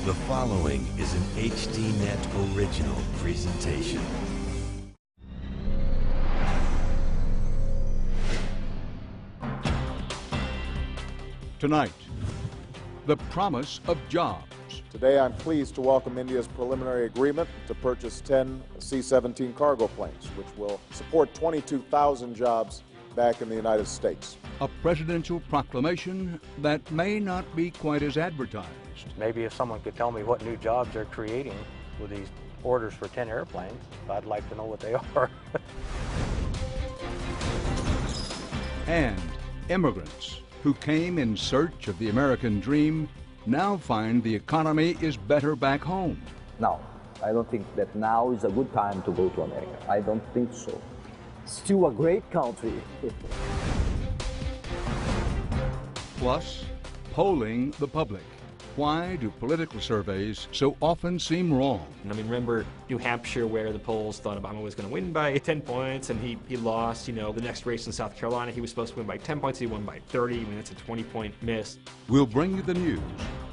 The following is an HDNet original presentation. Tonight, the promise of jobs. Today, I'm pleased to welcome India's preliminary agreement to purchase 10 C-17 cargo planes, which will support 22,000 jobs back in the United States. A presidential proclamation that may not be quite as advertised. Maybe if someone could tell me what new jobs they're creating with these orders for 10 airplanes, I'd like to know what they are. And immigrants who came in search of the American dream now find the economy is better back home. No, I don't think that now is a good time to go to America. I don't think so. Still a great country. Plus, polling the public. Why do political surveys so often seem wrong? I mean, remember New Hampshire, where the polls thought Obama was going to win by 10 points, and he lost. You know, the next race in South Carolina, he was supposed to win by 10 points, he won by 30. I mean, that's a 20-point miss. We'll bring you the news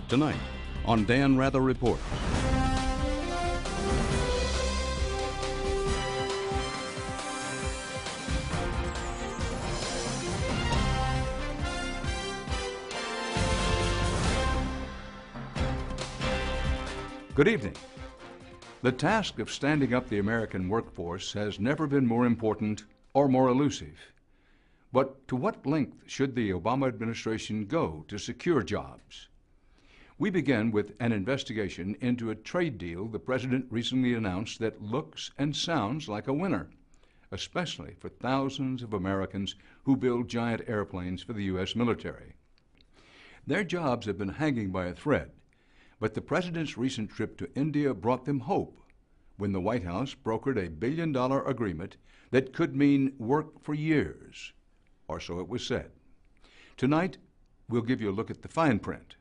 tonight on Dan Rather Report. Good evening. The task of standing up the American workforce has never been more important or more elusive. But to what length should the Obama administration go to secure jobs? We begin with an investigation into a trade deal the president recently announced that looks and sounds like a winner, especially for thousands of Americans who build giant airplanes for the U.S. military. Their jobs have been hanging by a thread. But the president's recent trip to India brought them hope when the White House brokered a $1 billion agreement that could mean work for years, or so it was said. Tonight, we'll give you a look at the fine print.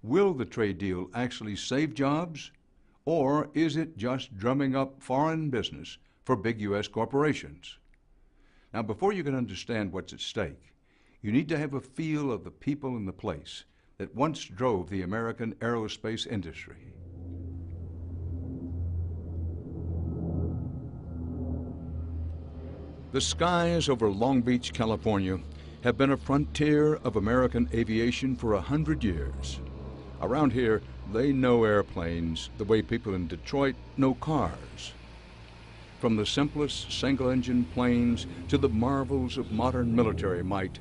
Will the trade deal actually save jobs, or is it just drumming up foreign business for big U.S. corporations? Now, before you can understand what's at stake, you need to have a feel of the people and the place that once drove the American aerospace industry. The skies over Long Beach, California, have been a frontier of American aviation for 100 years. Around here, they know airplanes the way people in Detroit know cars. From the simplest single-engine planes to the marvels of modern military might,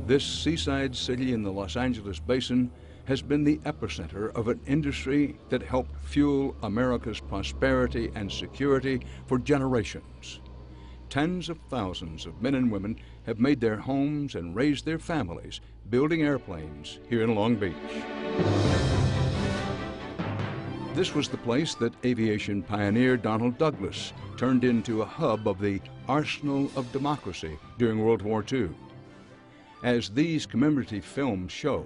this seaside city in the Los Angeles basin has been the epicenter of an industry that helped fuel America's prosperity and security for generations. Tens of thousands of men and women have made their homes and raised their families building airplanes here in Long Beach. This was the place that aviation pioneer Donald Douglas turned into a hub of the arsenal of democracy during World War II. As these commemorative films show,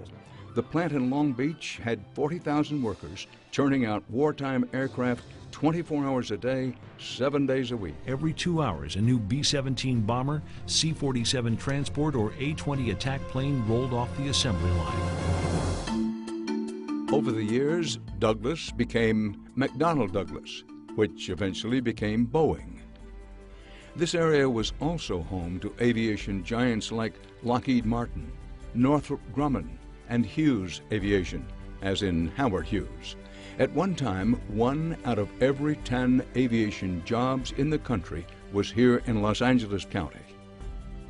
the plant in Long Beach had 40,000 workers churning out wartime aircraft 24 hours a day, 7 days a week. Every 2 hours, a new B-17 bomber, C-47 transport, or A-20 attack plane rolled off the assembly line. Over the years, Douglas became McDonnell Douglas, which eventually became Boeing. This area was also home to aviation giants like Lockheed Martin, Northrop Grumman, and Hughes Aviation, as in Howard Hughes. At one time, 1 out of every 10 aviation jobs in the country was here in Los Angeles County.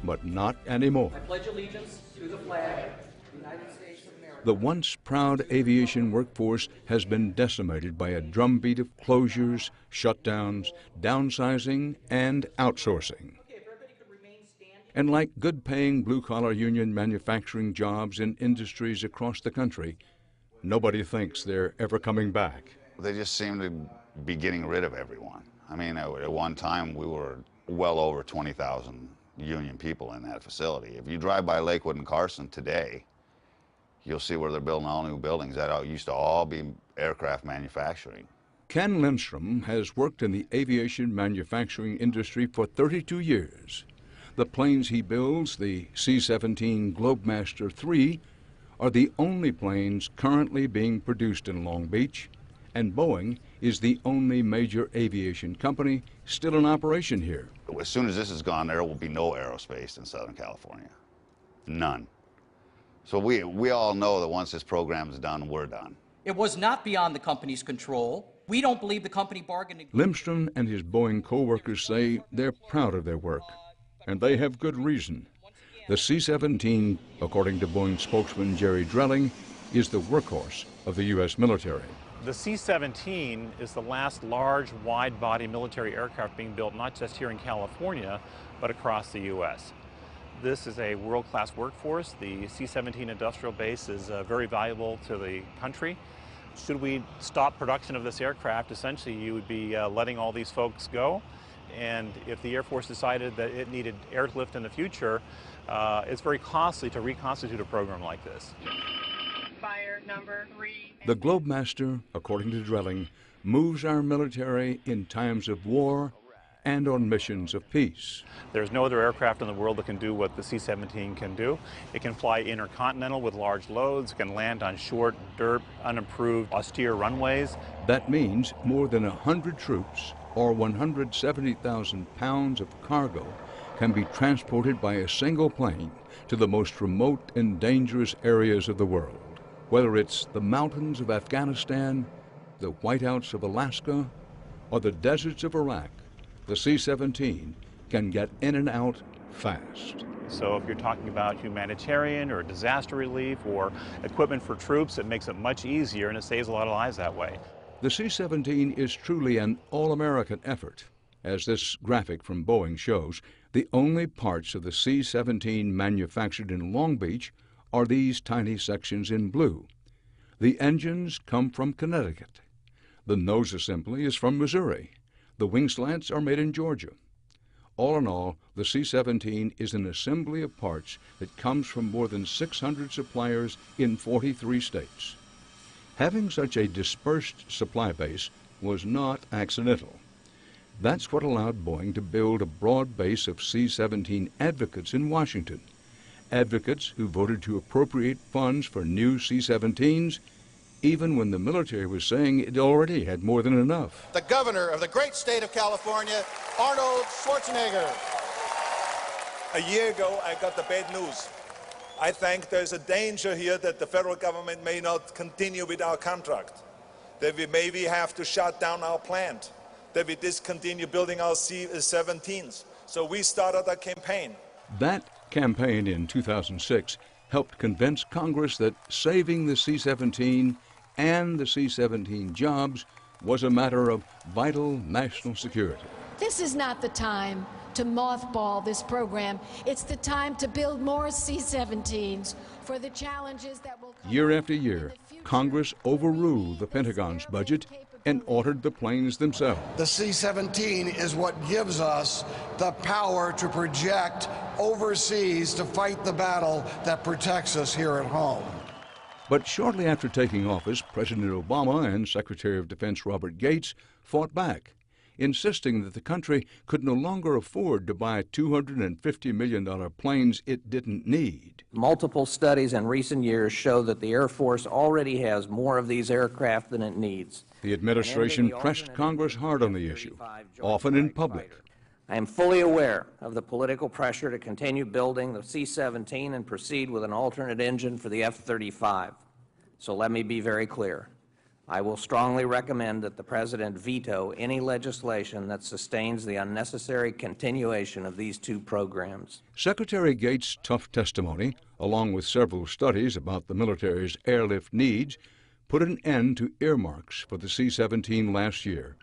But not anymore. I pledge allegiance to the flag of the United States of America. The once proud aviation workforce has been decimated by a drumbeat of closures, shutdowns, downsizing, and outsourcing. And like good-paying blue-collar union manufacturing jobs in industries across the country, nobody thinks they're ever coming back. They just seem to be getting rid of everyone. I mean, at one time, we were well over 20,000 union people in that facility. If you drive by Lakewood and Carson today, you'll see where they're building all new buildings. That used to all be aircraft manufacturing. Ken Lindstrom has worked in the aviation manufacturing industry for 32 years. The planes he builds, the C-17 Globemaster III, are the only planes currently being produced in Long Beach, and Boeing is the only major aviation company still in operation here. As soon as this is gone, there will be no aerospace in Southern California. None. So we all know that once this program is done, we're done. It was not beyond the company's control. We don't believe the company bargained. Limstrom and his Boeing co-workers say they're proud of their work, and they have good reason. The C-17, according to Boeing spokesman Jerry Drelling, is the workhorse of the U.S. military. The C-17 is the last large, wide-body military aircraft being built not just here in California, but across the U.S. This is a world-class workforce. The C-17 industrial base is very valuable to the country. Should we stop production of this aircraft, essentially you would be letting all these folks go. And if the Air Force decided that it needed airlift in the future, it's very costly to reconstitute a program like this. Fire number 3. The Globemaster, according to Drelling, moves our military in times of war and on missions of peace. There's no other aircraft in the world that can do what the C-17 can do. It can fly intercontinental with large loads, it can land on short, dirt, unimproved, austere runways. That means more than 100 troops, or 170,000 pounds of cargo, can be transported by a single plane to the most remote and dangerous areas of the world. Whether it's the mountains of Afghanistan, the whiteouts of Alaska, or the deserts of Iraq, the C-17 can get in and out fast. So if you're talking about humanitarian or disaster relief or equipment for troops, it makes it much easier and it saves a lot of lives that way. The C-17 is truly an all-American effort. As this graphic from Boeing shows, the only parts of the C-17 manufactured in Long Beach are these tiny sections in blue. The engines come from Connecticut. The nose assembly is from Missouri. The wing slants are made in Georgia. All in all, the C-17 is an assembly of parts that comes from more than 600 suppliers in 43 states. Having such a dispersed supply base was not accidental. That's what allowed Boeing to build a broad base of C-17 advocates in Washington. Advocates who voted to appropriate funds for new C-17s, even when the military was saying it already had more than enough. The governor of the great state of California, Arnold Schwarzenegger. A year ago, I got the bad news. I think there's a danger here that the federal government may not continue with our contract, that we maybe have to shut down our plant, that we discontinue building our C-17s. So we started a campaign. That campaign in 2006 helped convince Congress that saving the C-17 and the C-17 jobs was a matter of vital national security. This is not the time to mothball this program. It's the time to build more C-17s for the challenges that will come. Year after year, Congress overruled the Pentagon's budget and ordered the planes themselves. The C-17 is what gives us the power to project overseas to fight the battle that protects us here at home. But shortly after taking office, President Obama and Secretary of Defense Robert Gates fought back, insisting that the country could no longer afford to buy $250 million planes it didn't need. Multiple studies in recent years show that the Air Force already has more of these aircraft than it needs. The administration pressed Congress hard on the issue, often in public. I am fully aware of the political pressure to continue building the C-17 and proceed with an alternate engine for the F-35. So let me be very clear. I will strongly recommend that the President veto any legislation that sustains the unnecessary continuation of these two programs. Secretary Gates' tough testimony, along with several studies about the military's airlift needs, put an end to earmarks for the C-17 last year.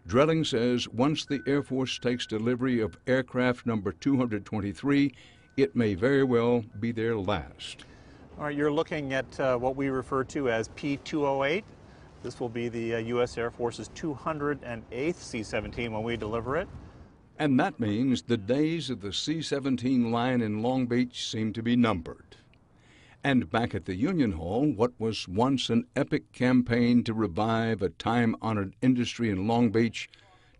Drelling says once the Air Force takes delivery of aircraft number 223, it may very well be their last. All right, you're looking at what we refer to as P-208. This will be the U.S. Air Force's 208th C-17 when we deliver it. And that means the days of the C-17 line in Long Beach seem to be numbered. And back at the Union Hall, what was once an epic campaign to revive a time-honored industry in Long Beach,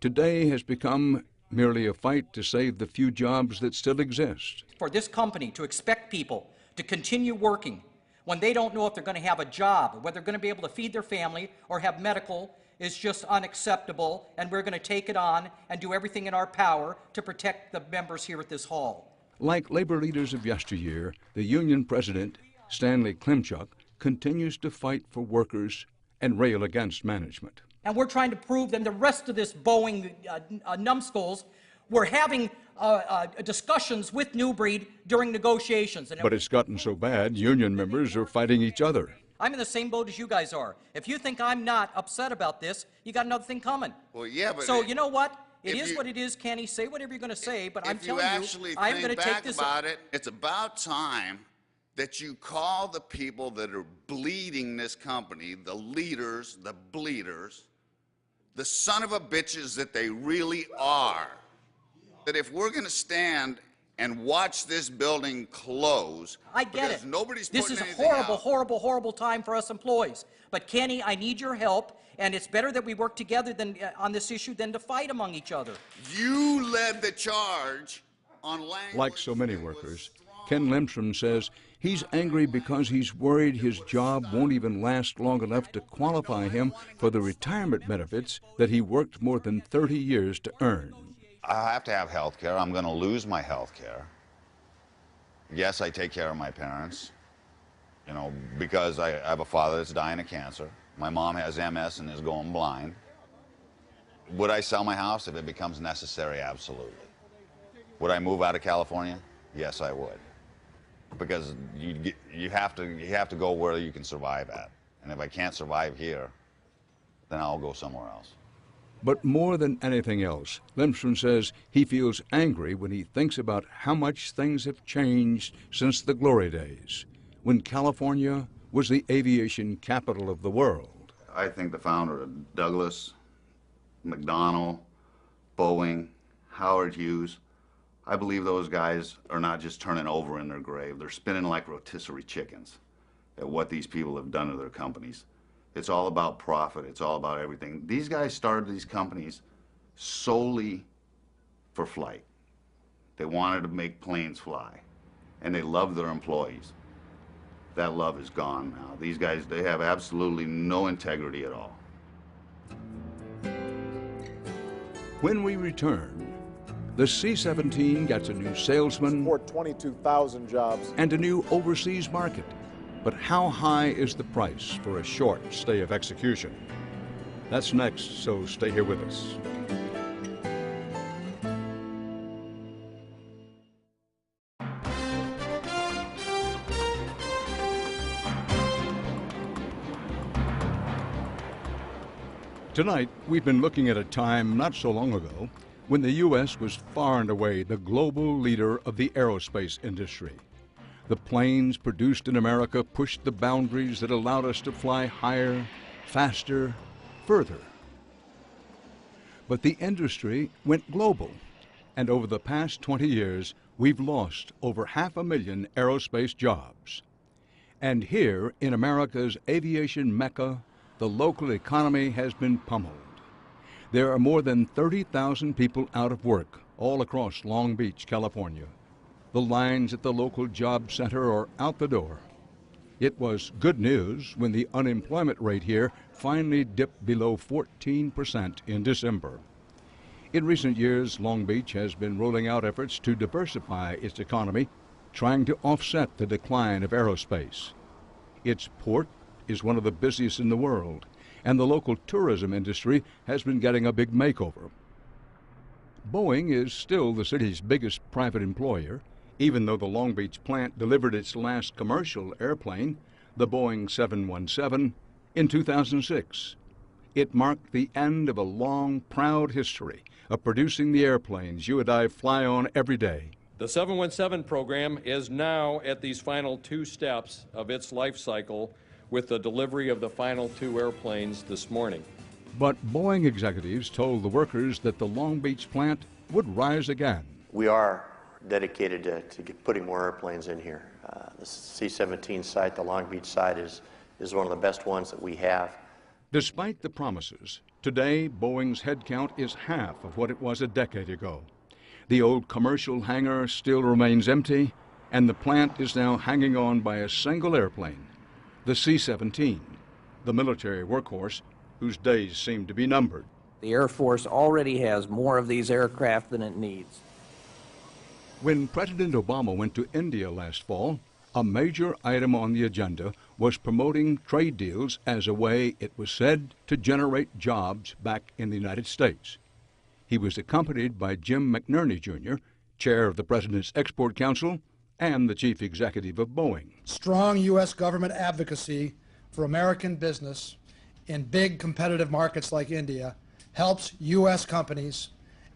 today has become merely a fight to save the few jobs that still exist. For this company to expect people to continue working when they don't know if they're going to have a job, whether they're going to be able to feed their family or have medical, is just unacceptable, and we're going to take it on and do everything in our power to protect the members here at this hall. Like labor leaders of yesteryear, the union president, Stanley Klimchuk, continues to fight for workers and rail against management. And we're trying to prove that the rest of this Boeing numbskulls were having discussions with New Breed during negotiations. But it's gotten so bad, union members are fighting each other. I'm in the same boat as you guys are. If you think I'm not upset about this, you got another thing coming. Well, yeah, but so you know what? It is what it is, Kenny. Say whatever you're going to say, but I'm telling you, I'm going to take this. About it, it's about time that you call the people that are bleeding this company, the leaders, the bleeders, the son of a bitches that they really are. That if we're going to stand and watch this building close, I get it. Nobody's this is a horrible, horrible, horrible time for us employees. But Kenny, I need your help, and it's better that we work together than on this issue than to fight among each other. You led the charge on language. Like so many workers, Ken Limstrom says he's angry because he's worried his job won't even last long enough to qualify him for the retirement benefits that he worked more than 30 years to earn. I have to have health care. I'm going to lose my health care. Yes, I take care of my parents, you know, because I have a father that's dying of cancer. My mom has MS and is going blind. Would I sell my house if it becomes necessary? Absolutely. Would I move out of California? Yes, I would. Because you have to go where you can survive at. And if I can't survive here, then I'll go somewhere else. But more than anything else, Limstrom says he feels angry when he thinks about how much things have changed since the glory days, when California was the aviation capital of the world. I think the founder of Douglas, McDonnell, Boeing, Howard Hughes, I believe those guys are not just turning over in their grave. They're spinning like rotisserie chickens at what these people have done to their companies. It's all about profit. It's all about everything. These guys started these companies solely for flight. They wanted to make planes fly, and they loved their employees. That love is gone now. These guys, they have absolutely no integrity at all. When we return, the C-17 gets a new salesman, support 22,000 jobs, and a new overseas market. But how high is the price for a short stay of execution? That's next, so stay here with us. Tonight, we've been looking at a time not so long ago when the U.S. was far and away the global leader of the aerospace industry. The planes produced in America pushed the boundaries that allowed us to fly higher, faster, further. But the industry went global, and over the past 20 years, we've lost over 500,000 aerospace jobs. And here in America's aviation mecca, the local economy has been pummeled. There are more than 30,000 people out of work all across Long Beach, California. The lines at the local job center are out the door. It was good news when the unemployment rate here finally dipped below 14% in December. In recent years, Long Beach has been rolling out efforts to diversify its economy, trying to offset the decline of aerospace. Its port is one of the busiest in the world, and the local tourism industry has been getting a big makeover. Boeing is still the city's biggest private employer, even though the Long Beach plant delivered its last commercial airplane, the Boeing 717, in 2006. It marked the end of a long, proud history of producing the airplanes you and I fly on every day. The 717 program is now at these final two steps of its life cycle with the delivery of the final two airplanes this morning. But Boeing executives told the workers that the Long Beach plant would rise again. We are dedicated to putting more airplanes in here. The C-17 site, the Long Beach site, is one of the best ones that we have. Despite the promises, today Boeing's headcount is half of what it was a decade ago. The old commercial hangar still remains empty, and the plant is now hanging on by a single airplane, the C-17, the military workhorse whose days seem to be numbered. The Air Force already has more of these aircraft than it needs. When President Obama went to India last fall, a major item on the agenda was promoting trade deals as a way, it was said, to generate jobs back in the United States. He was accompanied by Jim McNerney, Jr., chair of the President's Export Council and the chief executive of Boeing. Strong U.S. government advocacy for American business in big competitive markets like India helps U.S. companies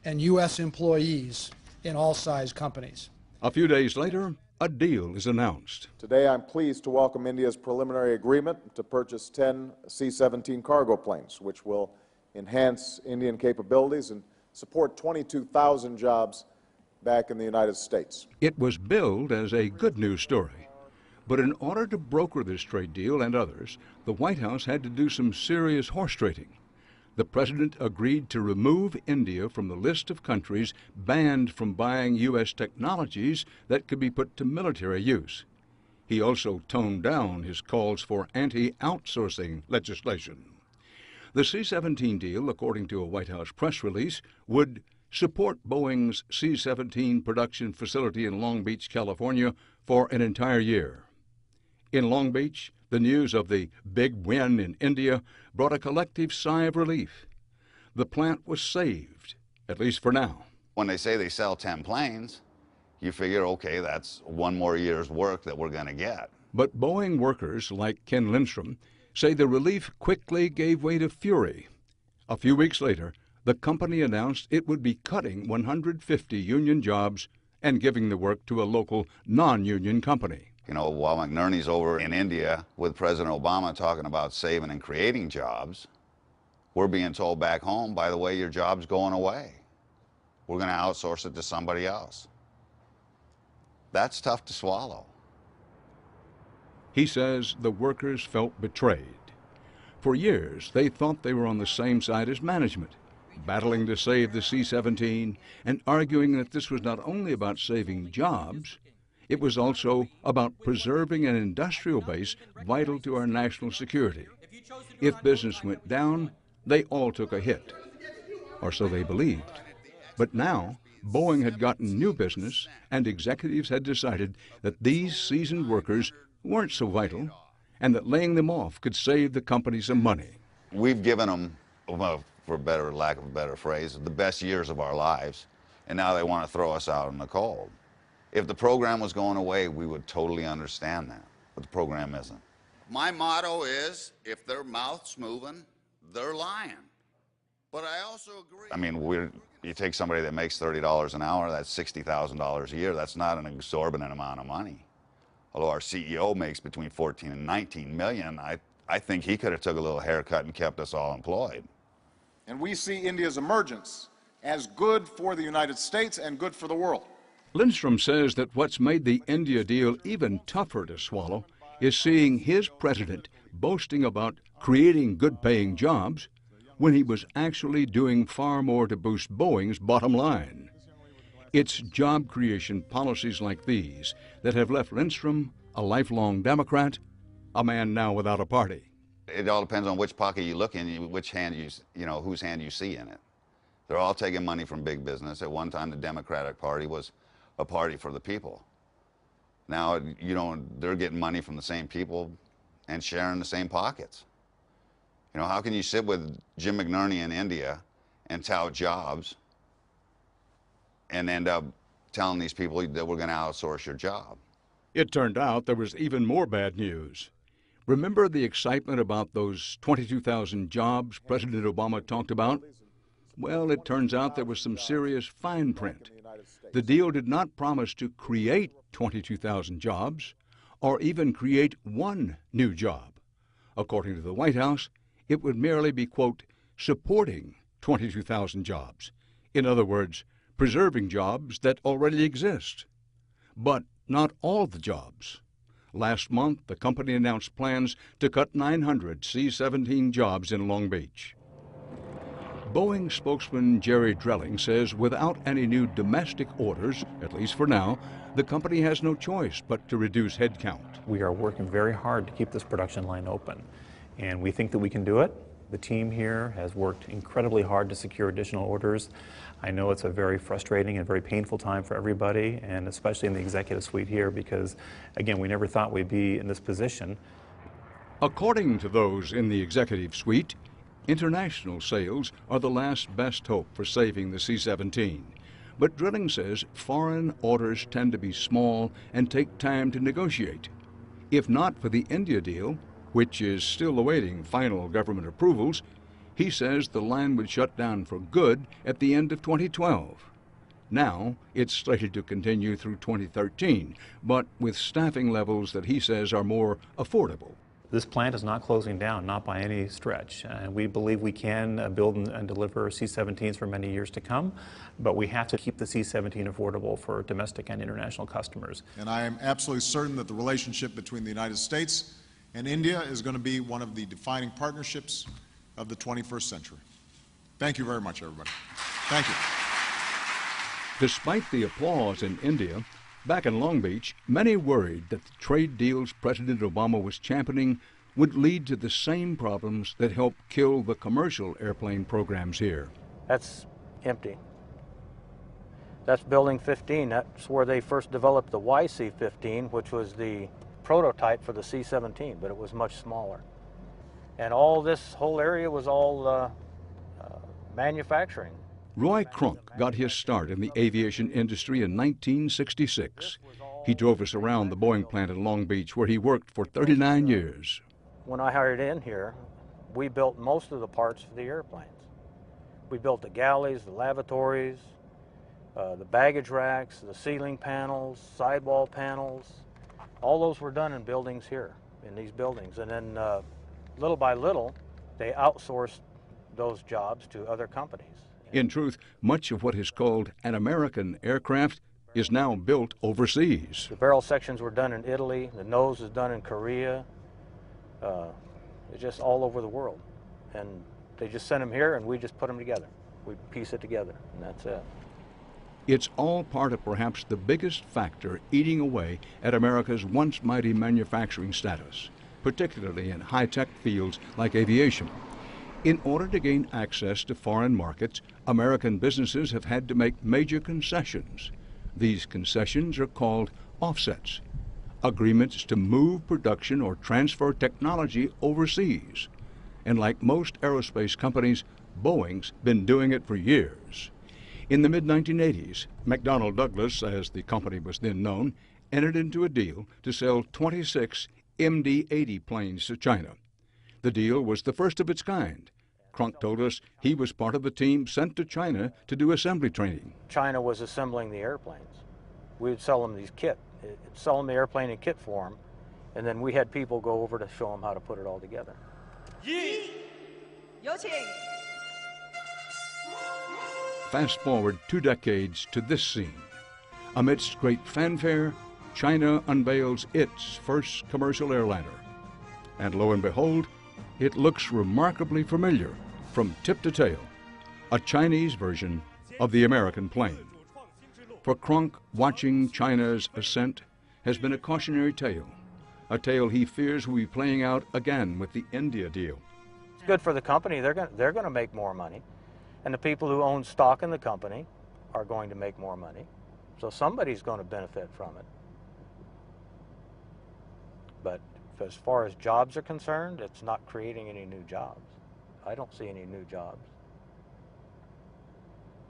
and U.S. employees in all size companies. A few days later, a deal is announced. Today, I'm pleased to welcome India's preliminary agreement to purchase 10 C-17 cargo planes, which will enhance Indian capabilities and support 22,000 jobs back in the United States. It was billed as a good news story. But in order to broker this trade deal and others, the White House had to do some serious horse trading. The president agreed to remove India from the list of countries banned from buying U.S. technologies that could be put to military use. He also toned down his calls for anti-outsourcing legislation. The C-17 deal, according to a White House press release, would support Boeing's C-17 production facility in Long Beach, California, for an entire year. In Long Beach, the news of the big win in India brought a collective sigh of relief. The plant was saved, at least for now. When they say they sell 10 planes, you figure, okay, that's one more year's work that we're going to get. But Boeing workers like Ken Lindstrom say the relief quickly gave way to fury. A few weeks later, the company announced it would be cutting 150 union jobs and giving the work to a local non-union company. You know, while McNerney's over in India with President Obama talking about saving and creating jobs, we're being told back home, by the way, your job's going away. We're going to outsource it to somebody else. That's tough to swallow. He says the workers felt betrayed. For years, they thought they were on the same side as management, battling to save the C-17 and arguing that this was not only about saving jobs, it was also about preserving an industrial base vital to our national security. If business went down, they all took a hit, or so they believed. But now, Boeing had gotten new business, and executives had decided that these seasoned workers weren't so vital, and that laying them off could save the company some money. We've given them, well, for lack of a better phrase, the best years of our lives, and now they want to throw us out in the cold. If the program was going away, we would totally understand that, but the program isn't. My motto is, if their mouth's moving, they're lying. But I also agree. I mean, you take somebody that makes $30 an hour, that's $60,000 a year. That's not an exorbitant amount of money. Although our CEO makes between 14 and 19 million, I think he could have took a little haircut and kept us all employed. And we see India's emergence as good for the United States and good for the world. Lindstrom says that what's made the India deal even tougher to swallow is seeing his president boasting about creating good-paying jobs when he was actually doing far more to boost Boeing's bottom line. It's job creation policies like these that have left Lindstrom a lifelong Democrat, a man now without a party. It all depends on which pocket you look in, which hand whose hand you see in it. They're all taking money from big business. At one time, the Democratic Party was a party for the people. Now, they're getting money from the same people and sharing the same pockets. How can you sit with Jim McNerney in India and tout jobs and end up telling these people that we're going to outsource your job? It turned out there was even more bad news. Remember the excitement about those 22,000 jobs President Obama talked about? Well, it turns out there was some serious fine print. The deal did not promise to create 22,000 jobs or even create one new job. According to the White House, it would merely be, quote, supporting 22,000 jobs. In other words, preserving jobs that already exist. But not all the jobs. Last month, the company announced plans to cut 900 C-17 jobs in Long Beach. Boeing spokesman Jerry Drelling says without any new domestic orders, at least for now, the company has no choice but to reduce headcount. We are working very hard to keep this production line open, and we think that we can do it. The team here has worked incredibly hard to secure additional orders. I know it's a very frustrating and very painful time for everybody, and especially in the executive suite here, because, again, we never thought we'd be in this position. According to those in the executive suite, international sales are the last best hope for saving the C-17. But Drilling says foreign orders tend to be small and take time to negotiate. If not for the India deal, which is still awaiting final government approvals, he says the line would shut down for good at the end of 2012. Now, it's slated to continue through 2013, but with staffing levels that he says are more affordable. This plant is not closing down, not by any stretch. We believe we can build and deliver C-17s for many years to come, but we have to keep the C-17 affordable for domestic and international customers. And I am absolutely certain that the relationship between the United States and India is going to be one of the defining partnerships of the 21st century. Thank you very much, everybody. Thank you. Despite the applause in India, back in Long Beach, many worried that the trade deals President Obama was championing would lead to the same problems that helped kill the commercial airplane programs here. That's empty. That's Building 15. That's where they first developed the YC-15, which was the prototype for the C-17, but it was much smaller. And all this whole area was all manufacturing. Roy Crunk got his start in the aviation industry in 1966. He drove us around the Boeing plant in Long Beach, where he worked for 39 years. When I hired in here, we built most of the parts for the airplanes. We built the galleys, the lavatories, the baggage racks, the ceiling panels, sidewall panels. All those were done in buildings here, in these buildings. And then little by little, they outsourced those jobs to other companies. In truth, much of what is called an American aircraft is now built overseas. The barrel sections were done in Italy, the nose is done in Korea. It's just all over the world. And they just send them here and we just put them together. We piece it together, and that's it. It's all part of perhaps the biggest factor eating away at America's once mighty manufacturing status, particularly in high-tech fields like aviation. In order to gain access to foreign markets, American businesses have had to make major concessions. These concessions are called offsets, agreements to move production or transfer technology overseas. And like most aerospace companies, Boeing's been doing it for years. In the mid-1980s, McDonnell Douglas, as the company was then known, entered into a deal to sell 26 MD-80 planes to China. The deal was the first of its kind. Crunk told us he was part of the team sent to China to do assembly training. China was assembling the airplanes. We would sell them these kit, sell them the airplane in kit form, and then we had people go over to show them how to put it all together. Fast forward 2 decades to this scene. Amidst great fanfare, China unveils its first commercial airliner. And lo and behold, it looks remarkably familiar from tip to tail, a Chinese version of the American plane. For Crunk, watching China's ascent has been a cautionary tale, a tale he fears will be playing out again with the India deal. It's good for the company. They're going to make more money, and the people who own stock in the company are going to make more money. So somebody's going to benefit from it. But as far as jobs are concerned, it's not creating any new jobs. I don't see any new jobs.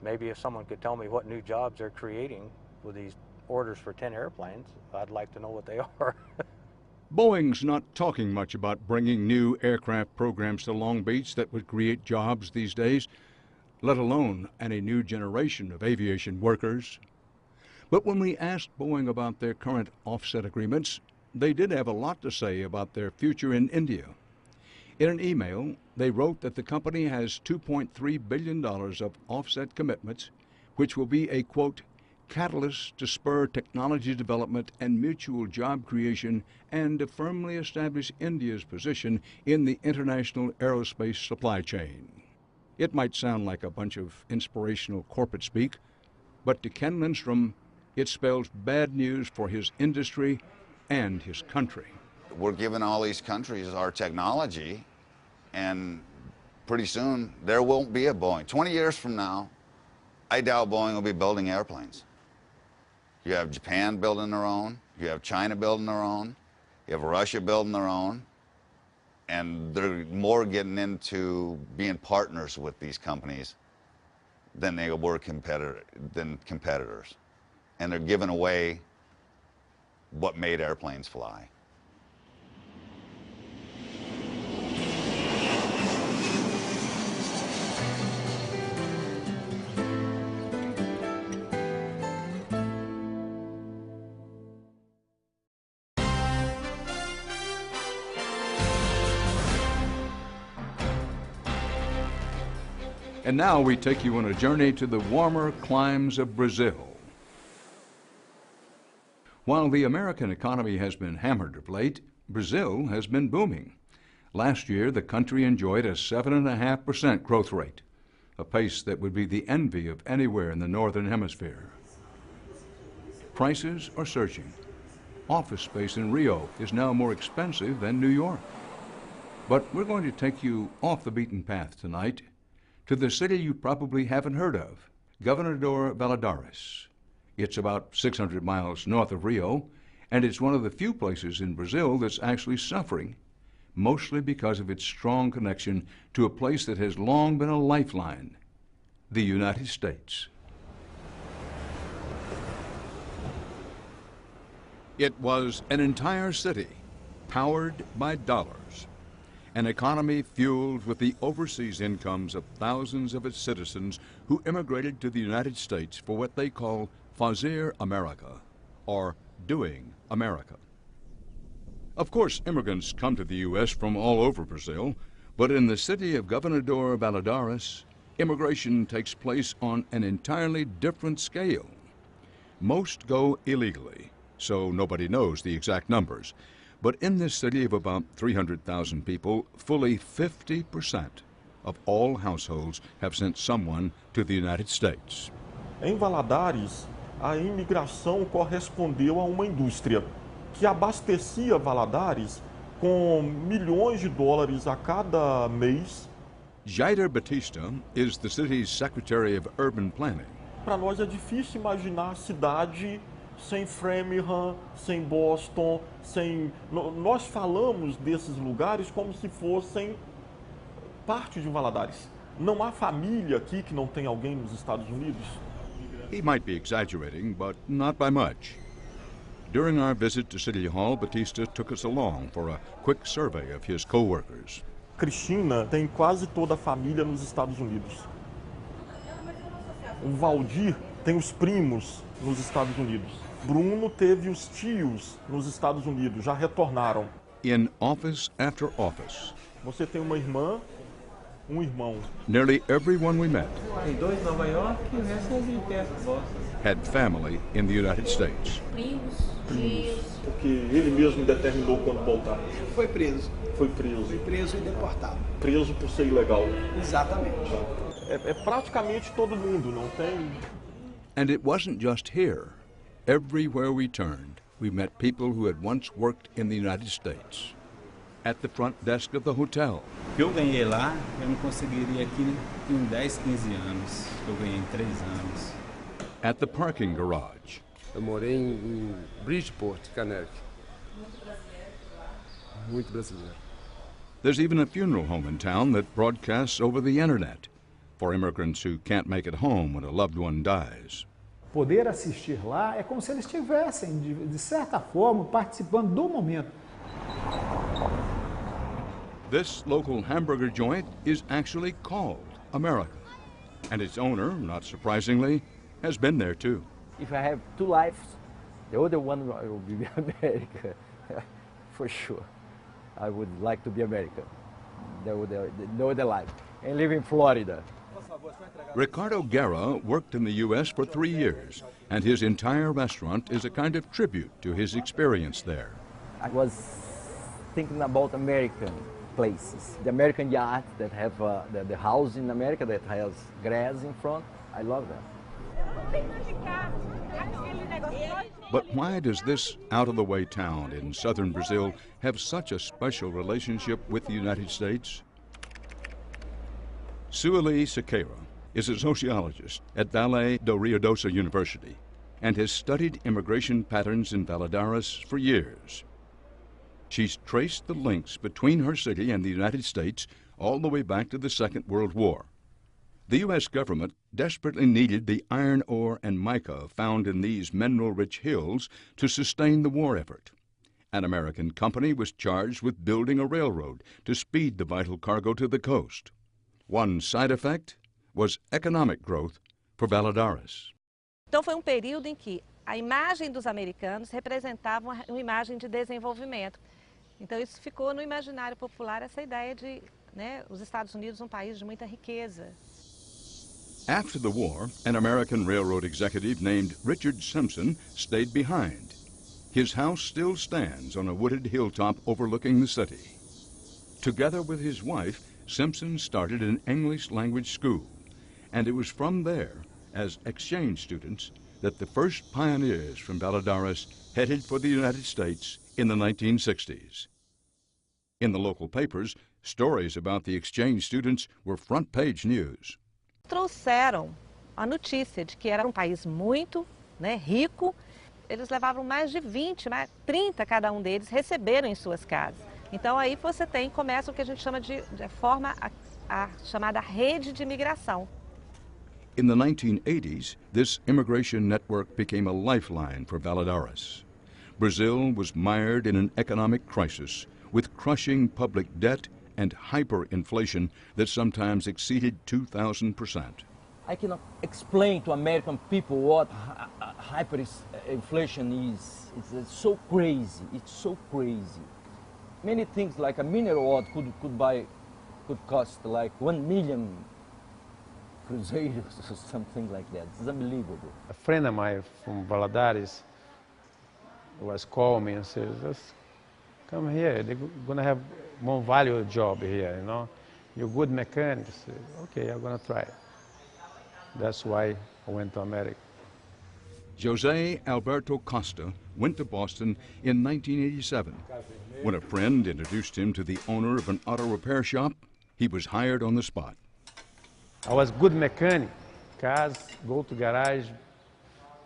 Maybe if someone could tell me what new jobs they're creating with these orders for 10 airplanes, I'd like to know what they are. Boeing's not talking much about bringing new aircraft programs to Long Beach that would create jobs these days, let alone any new generation of aviation workers. But when we asked Boeing about their current offset agreements, they did have a lot to say about their future in India. In an email, they wrote that the company has $2.3 billion of offset commitments, which will be a, quote, catalyst to spur technology development and mutual job creation and to firmly establish India's position in the international aerospace supply chain. It might sound like a bunch of inspirational corporate speak, but to Ken Lindstrom, it spells bad news for his industry and his country. We're giving all these countries our technology, and pretty soon there won't be a Boeing. 20 years from now, I doubt Boeing will be building airplanes. You have Japan building their own, you have China building their own, you have Russia building their own, and they're more getting into being partners with these companies than they were competitors. And they're giving away what made airplanes fly. And now we take you on a journey to the warmer climes of Brazil. While the American economy has been hammered of late, Brazil has been booming. Last year, the country enjoyed a 7.5% growth rate, a pace that would be the envy of anywhere in the Northern Hemisphere. Prices are surging. Office space in Rio is now more expensive than New York. But we're going to take you off the beaten path tonight to the city you probably haven't heard of, Governador Valadares. It's about 600 miles north of Rio, and it's one of the few places in Brazil that's actually suffering, mostly because of its strong connection to a place that has long been a lifeline, the United States. It was an entire city powered by dollars, an economy fueled with the overseas incomes of thousands of its citizens who immigrated to the United States for what they call Fazer America, or doing America. Of course, immigrants come to the U.S. from all over Brazil, but in the city of Governador Valadares, immigration takes place on an entirely different scale. Most go illegally, so nobody knows the exact numbers. But in this city of about 300,000 people, fully 50% of all households have sent someone to the United States. Em Valadares, a imigração correspondeu a uma indústria que abastecia Valadares com milhões de dólares a cada mês. Jair Batista is the city's Secretary of Urban Planning. Para nós é difícil imaginar a cidade sem Framingham, sem Boston, sem... Nós falamos desses lugares como se fossem parte de Valadares. Não há família aqui que não tem alguém nos Estados Unidos. He might be exaggerating, but not by much. During our visit to City Hall, Batista took us along for a quick survey of his co-workers. Cristina tem quase toda a família nos Estados Unidos. O Valdir tem os primos nos Estados Unidos. Bruno teve os tios nos Estados Unidos, já retornaram. In office after office, você tem uma irmã, um irmão. Nearly everyone we met Tem dois em Nova York e o resto é perto. had family in the United States. Primos. Porque ele mesmo determinou quando voltar. Foi preso. Foi preso. Foi preso e deportado. Preso por ser ilegal. Exatamente. É praticamente todo mundo, não tem... And it wasn't just here. Everywhere we turned, we met people who had once worked in the United States. At the front desk of the hotel. O que eu ganhei lá, eu não conseguiria aqui em 10, 15 anos. Eu ganhei em 3 anos. At the parking garage. Eu morei em Bridgeport, Connecticut. Muito brasileiro. There's even a funeral home in town that broadcasts over the internet for immigrants who can't make it home when a loved one dies. Poder assistir lá é como se eles estivessem, de certa forma, participando do momento. This local hamburger joint is actually called America, and its owner, not surprisingly, has been there too. If I have two lives, the other one will be America, for sure. I would like to be American, the other life, and live in Florida. Ricardo Guerra worked in the U.S. for 3 years, and his entire restaurant is a kind of tribute to his experience there. I was thinking about American places. The American yacht that have the house in America that has grass in front. I love that. But why does this out-of-the-way town in southern Brazil have such a special relationship with the United States? Sueli Siqueira is a sociologist at Vale do Rio Doce University and has studied immigration patterns in Valadares for years. She's traced the links between her city and the United States all the way back to the Second World War. The U.S. government desperately needed the iron ore and mica found in these mineral-rich hills to sustain the war effort. An American company was charged with building a railroad to speed the vital cargo to the coast. One side effect was economic growth for Valadares. Então foi período em que a imagem dos americanos representava uma imagem de desenvolvimento. Então isso ficou no imaginário popular, essa ideia de os Estados Unidos um país de muita riqueza. After the war, an American railroad executive named Richard Simpson stayed behind. His house still stands on a wooded hilltop overlooking the city. Together with his wife, Simpson started an English language school, and it was from there, as exchange students, that the first pioneers from Valadares headed for the United States in the 1960s. In the local papers, stories about the exchange students were front-page news. Trouxeram a notícia de que era um país muito rico. Eles levavam mais de 20, 30 cada um deles, receberam em suas casas. Então aí você começa o que a gente chama forma a chamada rede de imigração. In the 1980s, this immigration network became a lifeline for Valadares. Brazil was mired in an economic crisis with crushing public debt and hyperinflation that sometimes exceeded 2,000%. I cannot explain to American people what hyperinflation is. It's so crazy. It's so crazy. Many things like a mineral water could cost like 1 million cruzeiros or something like that. It's unbelievable. A friend of mine from Valadares was calling me and said, "Just come here. They're going to have more valuable job here, you know. You're good mechanic." I said, "Okay, I'm going to try it." That's why I went to America. Jose Alberto Costa went to Boston in 1987. When a friend introduced him to the owner of an auto repair shop, he was hired on the spot. I was good mechanic. Cars go to garage,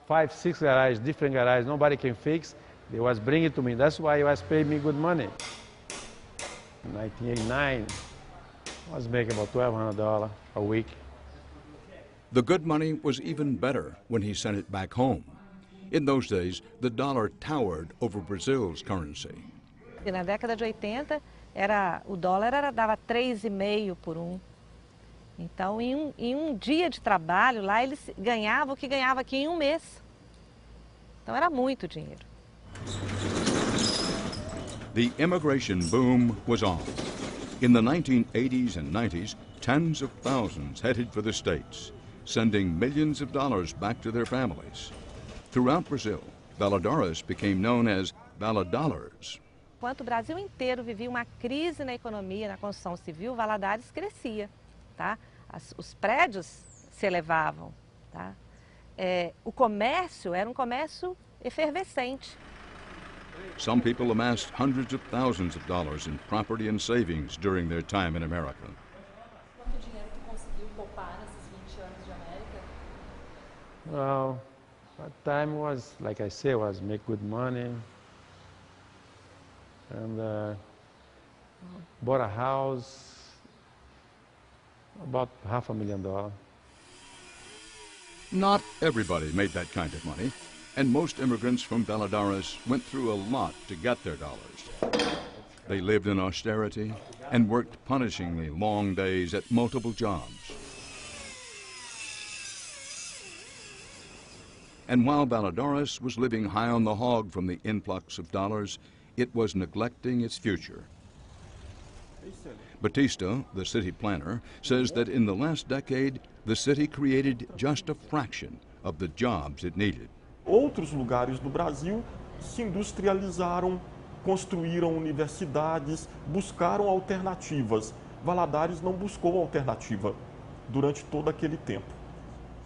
5, 6 garage, different garage, nobody can fix. They was bringing it to me. That's why he was paying me good money. In 1989, I was making about $1,200 a week. The good money was even better when he sent it back home. In those days, the dollar towered over Brazil's currency. E na década de 80, o dólar dava 3,5 por um. Então, em um dia de trabalho, lá eles ganhavam o que ganhava aqui em um mês. Então, era muito dinheiro. The immigration boom was on. In the 1980s and 90s, tens of thousands headed for the States, sending millions of dollars back to their families. Throughout Brazil, Valadares became known as Valadares. Enquanto o Brasil inteiro vivia uma crise na economia, na construção civil, Valadares crescia. Tá? Os prédios se elevavam. Tá? O comércio era um comércio efervescente. Some people amassed hundreds of thousands of dollars in property and savings during their time in America. Quanto dinheiro tu conseguiu poupar nesses 20 anos de América? Well, that time was, like I say, was make good money. And bought a house, about $500,000. Not everybody made that kind of money, and most immigrants from Valadares went through a lot to get their dollars. They lived in austerity and worked punishingly long days at multiple jobs. And while Valadares was living high on the hog from the influx of dollars, it was neglecting its future. Batista, the city planner, says that in the last decade, the city created just a fraction of the jobs it needed. Outros lugares do Brasil se industrializaram construíram universidades, buscaram alternativas. Valadares não buscou alternativa durante todo aquele tempo.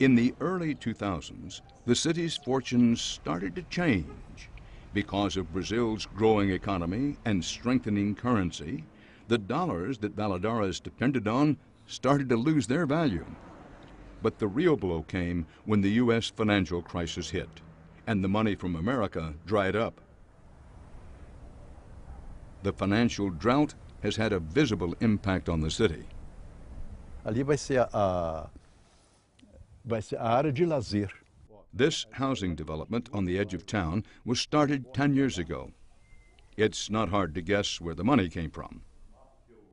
In the early 2000s, the city's fortunes started to change because of Brazil's growing economy and strengthening currency. The dollars that Valadares depended on started to lose their value. But the real blow came when the U.S. financial crisis hit, and the money from America dried up. The financial drought has had a visible impact on the city. Ali vai ser a área de lazer. This housing development on the edge of town was started 10 years ago. It's not hard to guess where the money came from.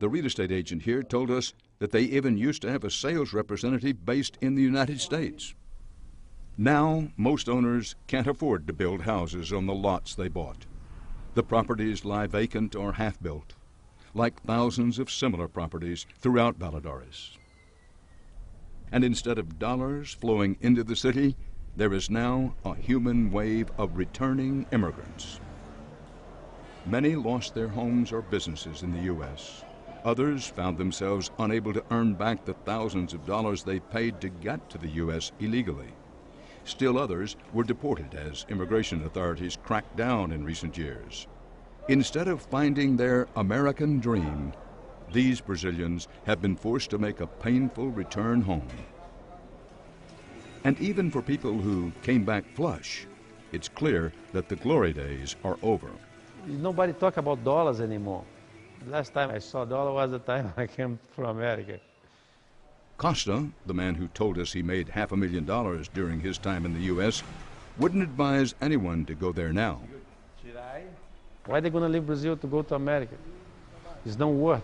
The real estate agent here told us that they even used to have a sales representative based in the United States. Now, most owners can't afford to build houses on the lots they bought. The properties lie vacant or half-built, like thousands of similar properties throughout Valadares. And instead of dollars flowing into the city, there is now a human wave of returning immigrants. Many lost their homes or businesses in the U.S. Others found themselves unable to earn back the thousands of dollars they paid to get to the U.S. illegally. Still others were deported as immigration authorities cracked down in recent years. Instead of finding their American dream, these Brazilians have been forced to make a painful return home. And even for people who came back flush, it's clear that the glory days are over. Nobody talk about dollars anymore. Last time I saw dollar was the time I came from America. Costa, the man who told us he made $500,000 during his time in the U.S., wouldn't advise anyone to go there now. Why are they going to leave Brazil to go to America? It's not worth.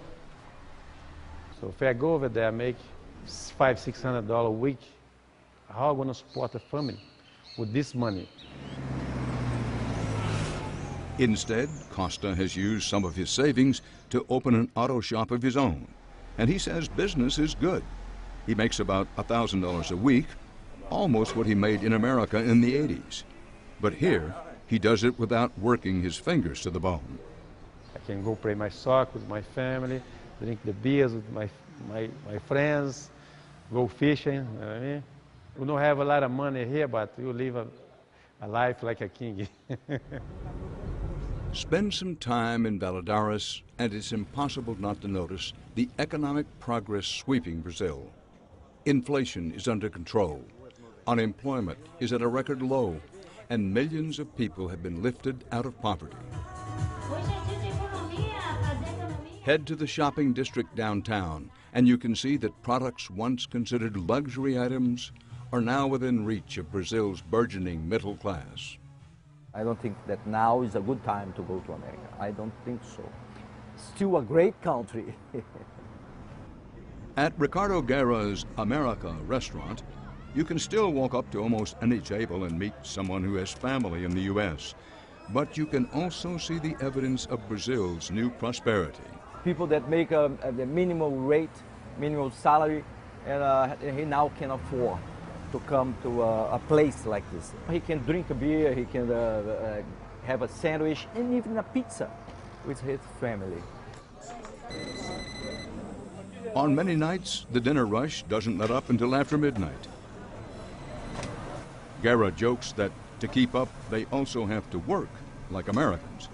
So if I go over there, make $500-600 a week, how am I going to support a family with this money? Instead, Costa has used some of his savings to open an auto shop of his own. And he says business is good. He makes about $1,000 a week, almost what he made in America in the 80s. But here, he does it without working his fingers to the bone. I can go play my soccer with my family, drink the beers with my friends, go fishing, you know what I mean? We don't have a lot of money here, but you live a life like a king. Spend some time in Valadares, and it's impossible not to notice the economic progress sweeping Brazil. Inflation is under control, unemployment is at a record low, and millions of people have been lifted out of poverty. Head to the shopping district downtown, and you can see that products once considered luxury items are now within reach of Brazil's burgeoning middle class. I don't think that now is a good time to go to America. I don't think so. Still a great country. At Ricardo Guerra's America restaurant, you can still walk up to almost any table and meet someone who has family in the U.S. But you can also see the evidence of Brazil's new prosperity. People that make the minimum rate, minimum salary, and he now can afford to come to a place like this. He can drink a beer, he can have a sandwich, and even a pizza with his family. On many nights, the dinner rush doesn't let up until after midnight. Guerra jokes that to keep up, they also have to work like Americans.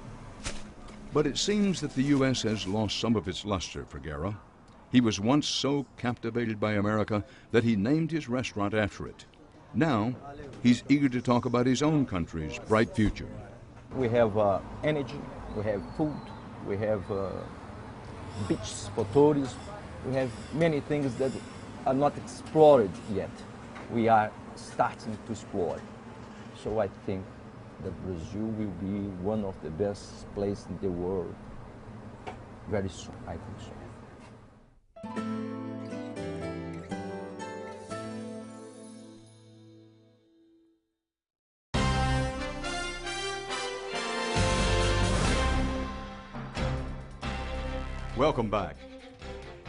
But it seems that the U.S. has lost some of its luster for Guerra. He was once so captivated by America that he named his restaurant after it. Now, he's eager to talk about his own country's bright future. We have energy, we have food, we have beaches for tourists, we have many things that are not explored yet. We are starting to explore. So I think that Brazil will be one of the best places in the world very soon, I think so. Welcome back.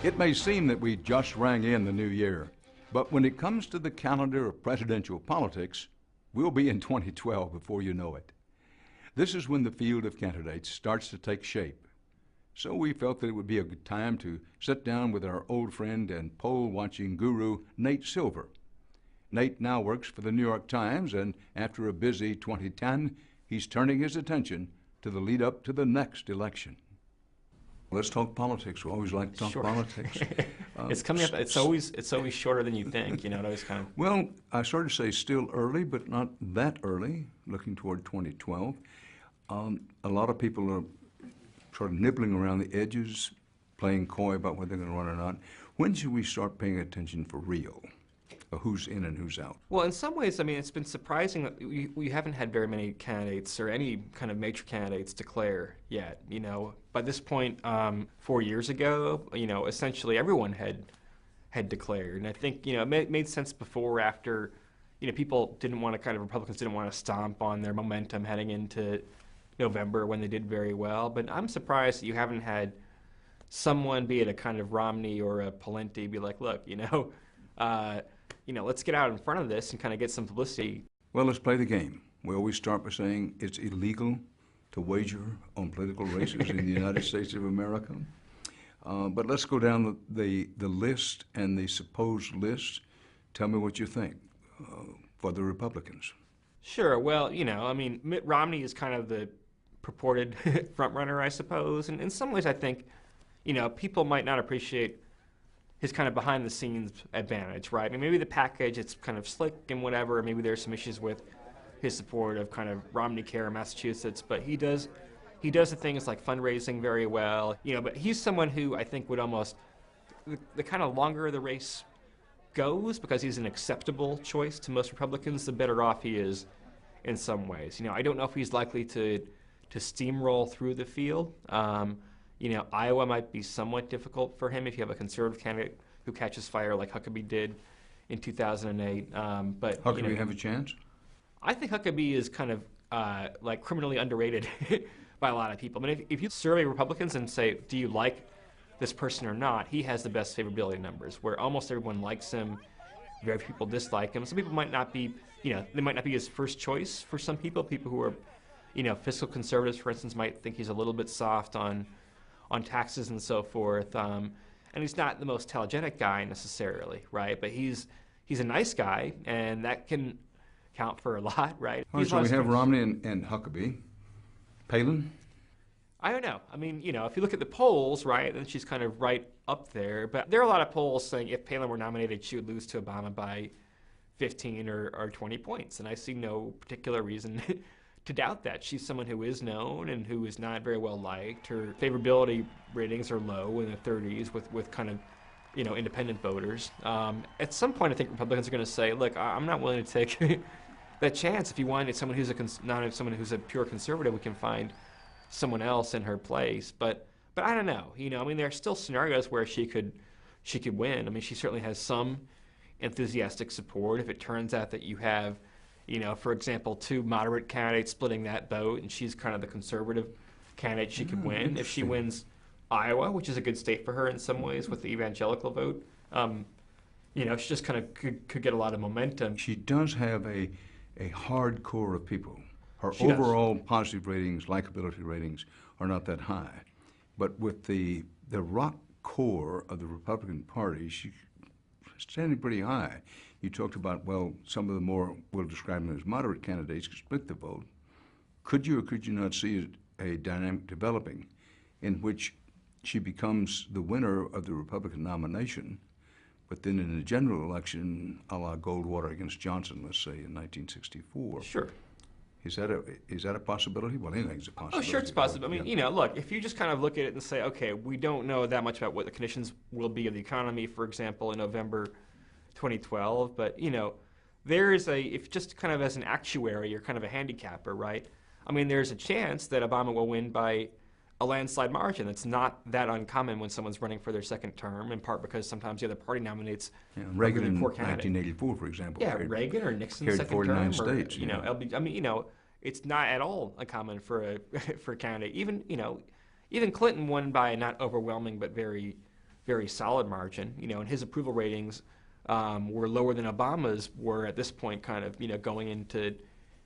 It may seem that we just rang in the new year, but when it comes to the calendar of presidential politics, we'll be in 2012 before you know it. This is when the field of candidates starts to take shape. So we felt that it would be a good time to sit down with our old friend and poll-watching guru, Nate Silver. Nate now works for the New York Times, and after a busy 2010, he's turning his attention to the lead up to the next election. Let's talk politics. We always like to talk politics. It's coming up. It's always shorter than you think. You know, it always kind of. Well, I sort of say still early, but not that early. Looking toward 2012, a lot of people are sort of nibbling around the edges, playing coy about whether they're going to run or not. When should we start paying attention for real? Who's in and who's out? Well, in some ways, I mean, it's been surprising that we haven't had very many candidates or any kind of major candidates declare yet. You know, by this point, 4 years ago, you know, essentially everyone had declared, and I think, you know, it made sense before or after, you know, people didn't want to Republicans didn't want to stomp on their momentum heading into November when they did very well. But I'm surprised that you haven't had someone, be it a kind of Romney or a Pawlenty, be like, look, let's get out in front of this and kind of get some publicity. Well, let's play the game. We always start by saying it's illegal to wager on political races in the United States of America. But let's go down the list and the supposed list. Tell me what you think for the Republicans. Sure. Well, you know, I mean, Mitt Romney is kind of the purported front runner, I suppose. And in some ways, I think, you know, people might not appreciate his kind of behind-the-scenes advantage, right? I mean, maybe the package, it's kind of slick and whatever. Maybe there's some issues with his support of kind of Romney Care in Massachusetts, but he does the things like fundraising very well, you know. But he's someone who I think would almost the kind of longer the race goes, because he's an acceptable choice to most Republicans, the better off he is in some ways. You know, I don't know if he's likely to steamroll through the field. You know, Iowa might be somewhat difficult for him if you have a conservative candidate who catches fire like Huckabee did in 2008. But Huckabee have a chance? I think Huckabee is kind of like criminally underrated by a lot of people. I mean, if you survey Republicans and say, do you like this person or not, he has the best favorability numbers, where almost everyone likes him, very few people dislike him. Some people might not be, you know, they might not be his first choice for some people. People who are, you know, fiscal conservatives, for instance, might think he's a little bit soft on taxes and so forth. And he's not the most telegenic guy necessarily, right? But he's a nice guy, and that can count for a lot, right? All right, so we have Romney and Huckabee. Palin? I don't know. I mean, you know, if you look at the polls, right, then she's kind of right up there. But there are a lot of polls saying if Palin were nominated, she would lose to Obama by 15 or 20 points. And I see no particular reason to doubt that. She's someone who is known and who is not very well liked. Her favorability ratings are low in the 30s with kind of, you know, independent voters. At some point, I think Republicans are going to say, look, I'm not willing to take that chance. If you wanted someone who's not someone who's a pure conservative, we can find someone else in her place. But I don't know. You know, I mean, there are still scenarios where she could win. I mean, she certainly has some enthusiastic support. If it turns out that you have, you know, for example, two moderate candidates splitting that vote, and she's kind of the conservative candidate, she could win. If she wins Iowa, which is a good state for her in some ways with the evangelical vote, you know, she just kind of could get a lot of momentum. She does have a hard core of people. Her She does. overall positive ratings, likability ratings, are not that high. But with the rock core of the Republican Party, she's standing pretty high. You talked about, well, some of the more, we'll describe them as moderate candidates could split the vote. Could you or could you not see a dynamic developing in which she becomes the winner of the Republican nomination, but then in a general election, a la Goldwater against Johnson, let's say, in 1964? Sure. Is that a possibility? Well, anything's a possibility. Oh, sure, it's possible. I mean, you know, look, if you just kind of look at it and say, okay, we don't know that much about what the conditions will be of the economy, for example, in November 2012, but, you know, there is if just kind of as an actuary, you're kind of a handicapper, right? I mean, there's a chance that Obama will win by a landslide margin. That's not that uncommon when someone's running for their second term, in part because sometimes the other party nominates Reagan a really in poor candidate. 1984, for example. Yeah, Reagan or Nixon carried second 49 term, states. Or, you know, I mean, you know, it's not at all uncommon for a candidate. Even, you know, even Clinton won by a not overwhelming but very, very solid margin. You know, and his approval ratings were lower than Obama's were at this point, kind of, you know, going into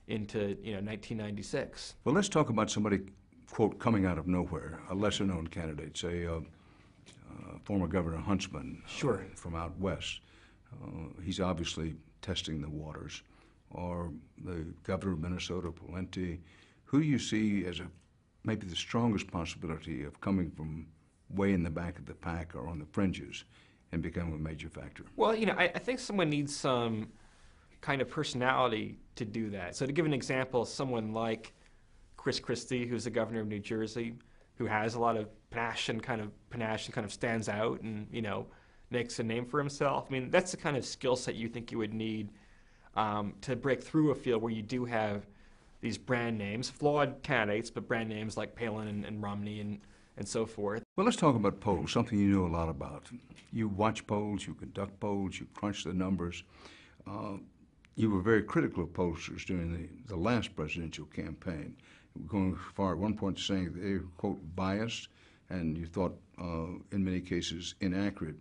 into 1996. Well, let's talk about somebody, quote, coming out of nowhere, a lesser-known candidate, say former Governor Huntsman. Sure. From out west. He's obviously testing the waters. Or the governor of Minnesota, Valenti. Who do you see as maybe the strongest possibility of coming from way in the back of the pack or on the fringes and becoming a major factor? Well, I think someone needs some kind of personality to do that. So to give an example, someone like Chris Christie, who's the governor of New Jersey, who has a lot of panache and kind of stands out and, makes a name for himself. I mean, that's the kind of skill set you think you would need to break through a field where you do have these brand names, flawed candidates, but brand names like Palin and Romney and so forth. Well, let's talk about polls, something you know a lot about. You watch polls, you conduct polls, you crunch the numbers. You were very critical of pollsters during the last presidential campaign, going far at one point saying they were, quote, biased, and you thought, in many cases, inaccurate.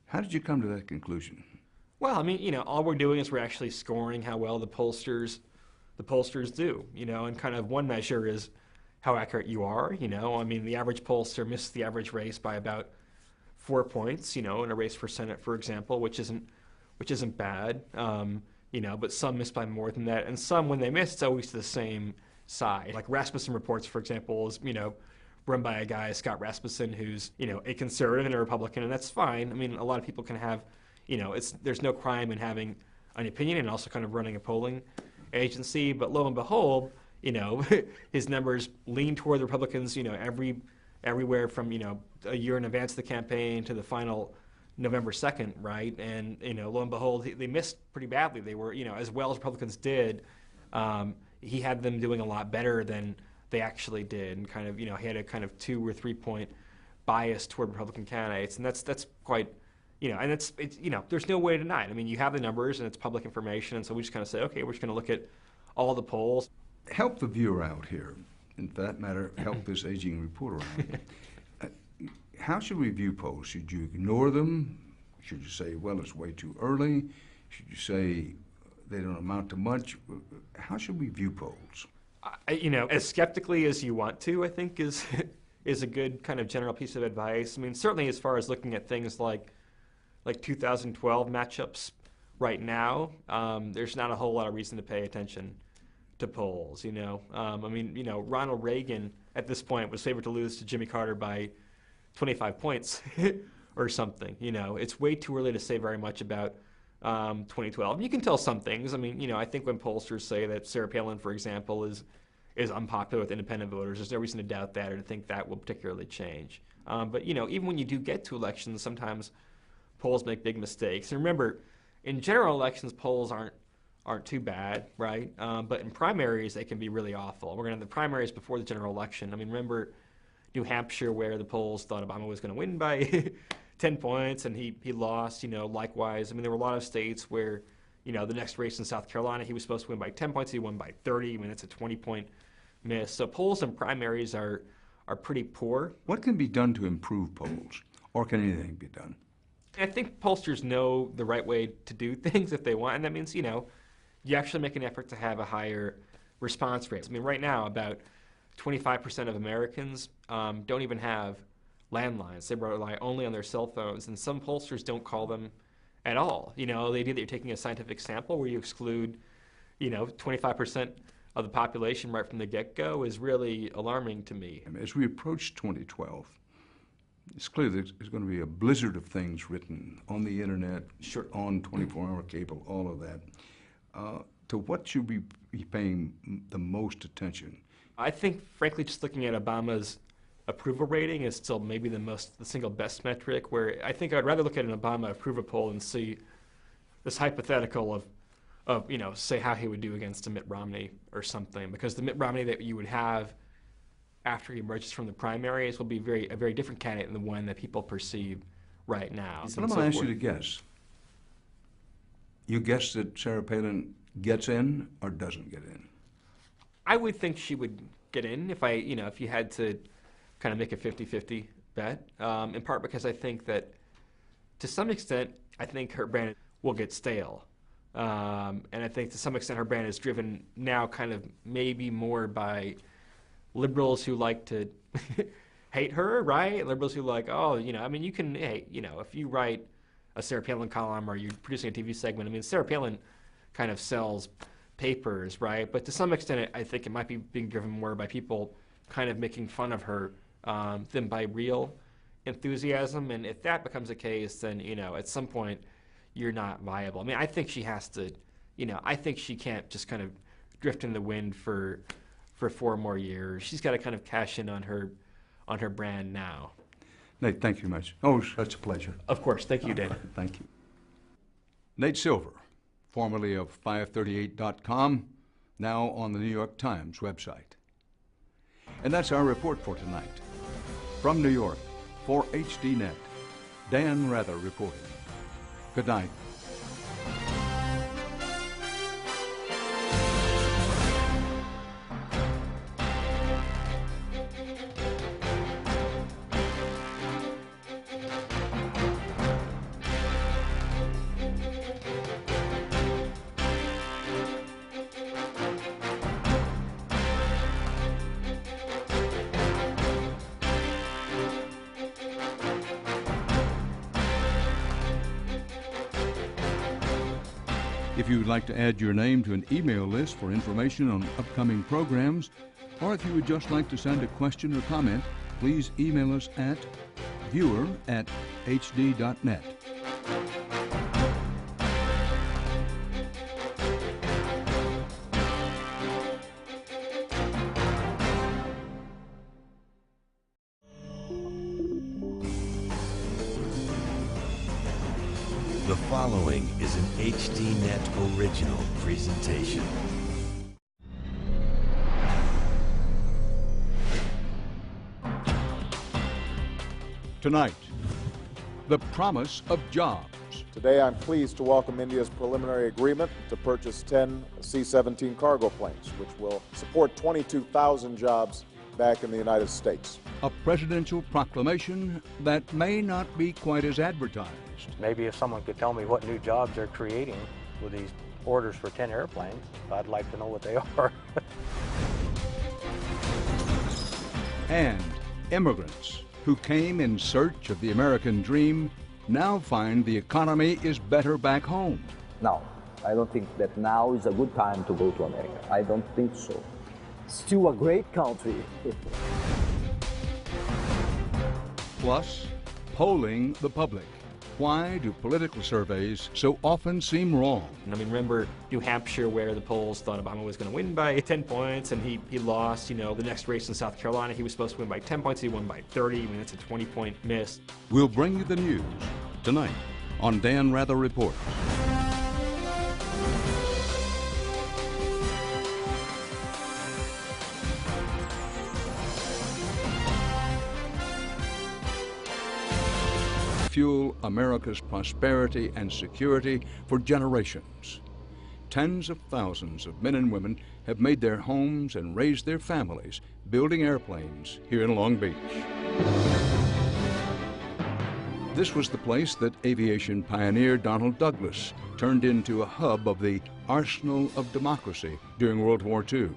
How did you come to that conclusion? Well, I mean, all we're doing is we're actually scoring how well the pollsters do, and kind of one measure is how accurate you are, I mean, the average pollster missed the average race by about 4 points, in a race for Senate, for example, which isn't bad, but some missed by more than that, and some, when they miss, it's always to the same side. Like Rasmussen Reports, for example, is, run by a guy, Scott Rasmussen, who's, a conservative and a Republican, and that's fine. I mean, a lot of people can have, there's no crime in having an opinion and also kind of running a polling agency, but lo and behold, his numbers lean toward the Republicans, everywhere from, a year in advance of the campaign to the final November 2nd, right? And, lo and behold, they missed pretty badly. They were, as well as Republicans did, he had them doing a lot better than they actually did, and kind of, he had a kind of 2 or 3 point bias toward Republican candidates, and that's quite, and it's there's no way to deny it. I mean, you have the numbers, and it's public information, and so we just kind of say, okay, we're just going to look at all the polls. Help the viewer out here, and for that matter, help this aging reporter out. How should we view polls? Should you ignore them? Should you say, well, it's way too early? Should you say they don't amount to much? How should we view polls? As skeptically as you want to, I think is a good kind of general piece of advice. I mean, certainly as far as looking at things like 2012 matchups right now, there's not a whole lot of reason to pay attention to polls, I mean, Ronald Reagan at this point was favored to lose to Jimmy Carter by 25 points or something, It's way too early to say very much about 2012. You can tell some things. I mean, I think when pollsters say that Sarah Palin, for example, is unpopular with independent voters, there's no reason to doubt that or to think that will particularly change. But, even when you do get to elections, sometimes polls make big mistakes. And remember, in general elections, polls aren't too bad, right? But in primaries, they can be really awful. We're going to have the primaries before the general election. I mean, remember New Hampshire, where the polls thought Obama was going to win by 10 points, and he lost, likewise. I mean, there were a lot of states where, the next race in South Carolina, he was supposed to win by 10 points, he won by 30. I mean, it's a 20-point miss. So polls and primaries are pretty poor. What can be done to improve polls, or can anything be done? I think pollsters know the right way to do things if they want, and that means, you actually make an effort to have a higher response rate. I mean, right now, about 25% of Americans don't even have landlines. They rely only on their cell phones, and some pollsters don't call them at all. The idea that you're taking a scientific sample where you exclude, 25% of the population right from the get-go is really alarming to me. As we approach 2012, it's clear that there's going to be a blizzard of things written on the internet, sure, on 24-hour cable, all of that. To what should we be paying the most attention? I think, frankly, just looking at Obama's approval rating is still maybe the single best metric, where I think I'd rather look at an Obama approval poll and see this hypothetical of say how he would do against a Mitt Romney or something, because the Mitt Romney that you would have after he emerges from the primaries will be a very different candidate than the one that people perceive right now. But I'm going to ask you to guess. You guess that Sarah Palin gets in or doesn't get in? I would think she would get in if you had to kind of make a 50-50 bet, in part because I think that to some extent, I think her brand will get stale And I think to some extent her brand is driven now kind of maybe more by liberals who like to hate her, right? Liberals who like, oh, you know, I mean, you can, hey, you know, if you write a Sarah Palin column or you're producing a TV segment, I mean, Sarah Palin kind of sells papers, right? But to some extent, I think it might be being driven more by people kind of making fun of her than by real enthusiasm. And if that becomes the case, then, you know, at some point, you're not viable. I mean, I think she has to, you know, I think she can't just kind of drift in the wind for 4 more years. She's got to kind of cash in on her brand now. Nate, thank you much. Oh, such a pleasure. Of course. Thank you, Dave. Thank you. Nate Silver, formerly of 538.com, now on the New York Times website. And that's our report for tonight. From New York, for HDNet, Dan Rather reporting. Good night. If you would like to add your name to an email list for information on upcoming programs, or if you would just like to send a question or comment, please email us at viewer@hd.net. The following is an HDNet original presentation. Tonight, the promise of jobs. Today, I'm pleased to welcome India's preliminary agreement to purchase 10 C-17 cargo planes, which will support 22,000 jobs back in the United States. A presidential proclamation that may not be quite as advertised. Maybe if someone could tell me what new jobs they're creating with these orders for 10 airplanes, I'd like to know what they are. And immigrants who came in search of the American dream now find the economy is better back home. No, I don't think that now is a good time to go to America. I don't think so. Still a great country. Plus, polling the public. Why do political surveys so often seem wrong? I mean, remember New Hampshire where the polls thought Obama was going to win by 10 points and he lost, you know, the next race in South Carolina. He was supposed to win by 10 points. He won by 30. I mean, it's a 20-point miss. We'll bring you the news tonight on Dan Rather Reports. Fuel America's prosperity and security for generations. Tens of thousands of men and women have made their homes and raised their families building airplanes here in Long Beach. This was the place that aviation pioneer Donald Douglas turned into a hub of the arsenal of democracy during World War II.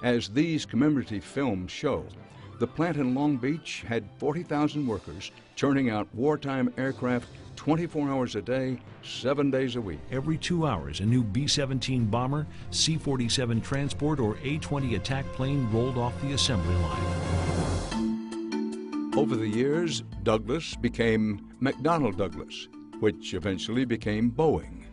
As these commemorative films show, the plant in Long Beach had 40,000 workers churning out wartime aircraft 24 hours a day, 7 days a week. Every 2 hours, a new B-17 bomber, C-47 transport, or A-20 attack plane rolled off the assembly line. Over the years, Douglas became McDonnell Douglas, which eventually became Boeing.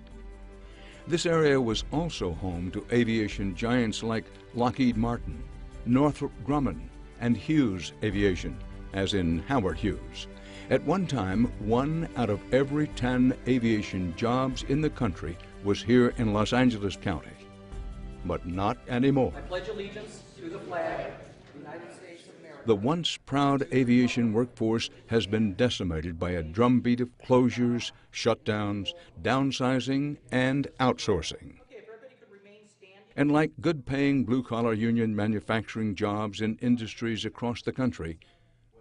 This area was also home to aviation giants like Lockheed Martin, Northrop Grumman, and Hughes Aviation, as in Howard Hughes. At one time, 1 out of every 10 aviation jobs in the country was here in Los Angeles County. But not anymore. I pledge allegiance to the flag of the United States of America. The once proud aviation workforce has been decimated by a drumbeat of closures, shutdowns, downsizing, and outsourcing. And like good-paying blue-collar union manufacturing jobs in industries across the country,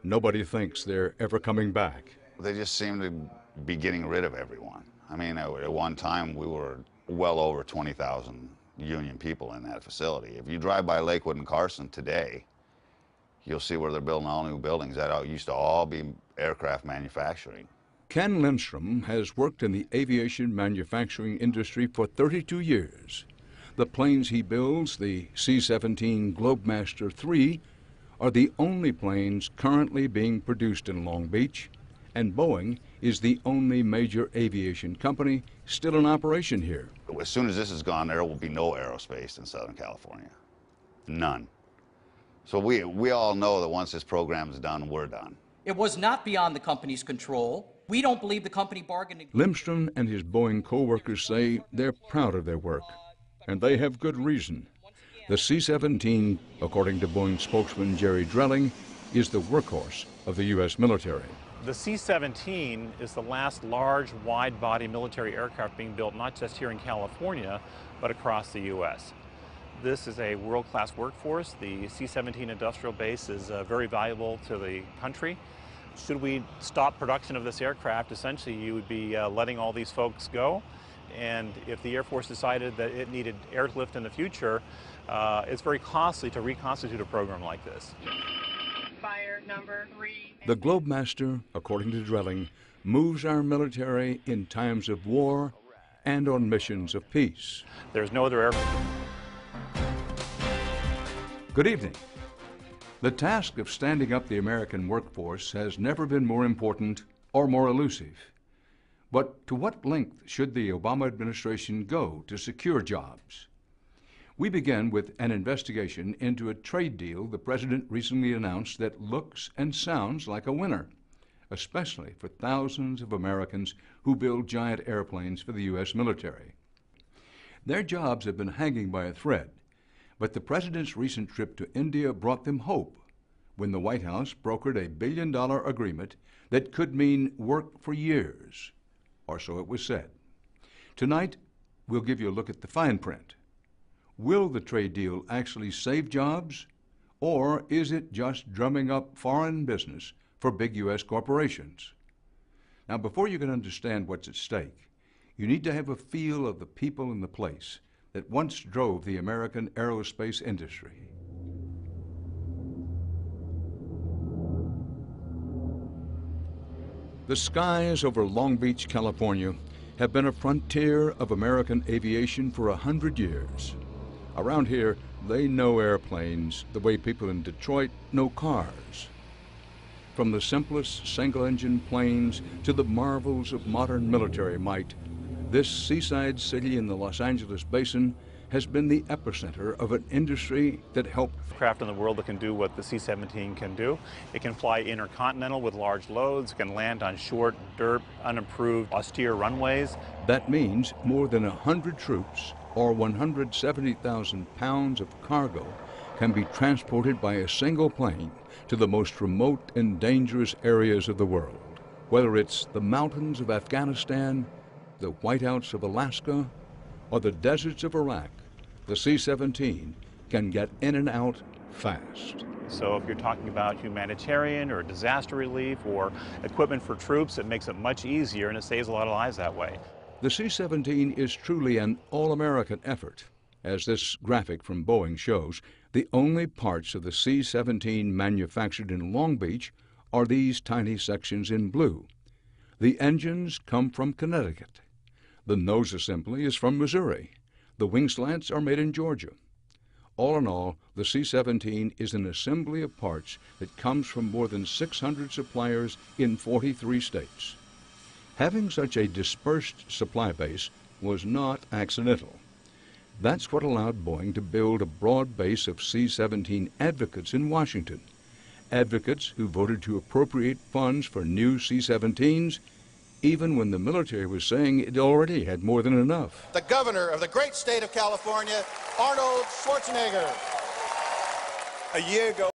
nobody thinks they're ever coming back. They just seem to be getting rid of everyone. I mean, at one time we were well over 20,000 union people in that facility. If you drive by Lakewood and Carson today, you'll see where they're building all new buildings. That used to all be aircraft manufacturing. Ken Lindstrom has worked in the aviation manufacturing industry for 32 years. The planes he builds, the C-17 Globemaster III, are the only planes currently being produced in Long Beach, and Boeing is the only major aviation company still in operation here. As soon as this is gone, there will be no aerospace in Southern California. None. So we all know that once this program is done, we're done. It was not beyond the company's control. We don't believe the company bargained. Lindstrom and his Boeing co-workers say they're proud of their work, and they have good reason. The C-17, according to Boeing spokesman Jerry Drelling, is the workhorse of the U.S. military. The C-17 is the last large, wide-body military aircraft being built not just here in California, but across the U.S. This is a world-class workforce. The C-17 industrial base is very valuable to the country. Should we stop production of this aircraft, essentially you would be letting all these folks go. And if the Air Force decided that it needed airlift in the future, it's very costly to reconstitute a program like this. Fire number 3. The Globemaster, according to Drelling, moves our military in times of war and on missions of peace. There's no other aircraft. Good evening. The task of standing up the American workforce has never been more important or more elusive. But to what length should the Obama administration go to secure jobs? We begin with an investigation into a trade deal the president recently announced that looks and sounds like a winner, especially for thousands of Americans who build giant airplanes for the U.S. military. Their jobs have been hanging by a thread, but the president's recent trip to India brought them hope when the White House brokered a $1 billion agreement that could mean work for years, or so it was said. Tonight, we'll give you a look at the fine print. Will the trade deal actually save jobs, or is it just drumming up foreign business for big U.S. corporations? Now, before you can understand what's at stake, you need to have a feel of the people and the place that once drove the American aerospace industry. The skies over Long Beach, California, have been a frontier of American aviation for 100 years. Around here, they know airplanes the way people in Detroit know cars. From the simplest single-engine planes to the marvels of modern military might, this seaside city in the Los Angeles basin has been the epicenter of an industry that helped Craft in the world that can do what the C-17 can do. It can fly intercontinental with large loads. It can land on short, dirt, unimproved, austere runways. That means more than 100 troops or 170,000 pounds of cargo can be transported by a single plane to the most remote and dangerous areas of the world. Whether it's the mountains of Afghanistan, the whiteouts of Alaska, or the deserts of Iraq, the C-17 can get in and out fast. So if you're talking about humanitarian or disaster relief or equipment for troops, it makes it much easier and it saves a lot of lives that way. The C-17 is truly an all-American effort. As this graphic from Boeing shows, the only parts of the C-17 manufactured in Long Beach are these tiny sections in blue. The engines come from Connecticut. The nose assembly is from Missouri. The wing slants are made in Georgia. All in all, the C-17 is an assembly of parts that comes from more than 600 suppliers in 43 states. Having such a dispersed supply base was not accidental. That's what allowed Boeing to build a broad base of C-17 advocates in Washington, advocates who voted to appropriate funds for new C-17s even when the military was saying it already had more than enough. The governor of the great state of California, Arnold Schwarzenegger. A year ago,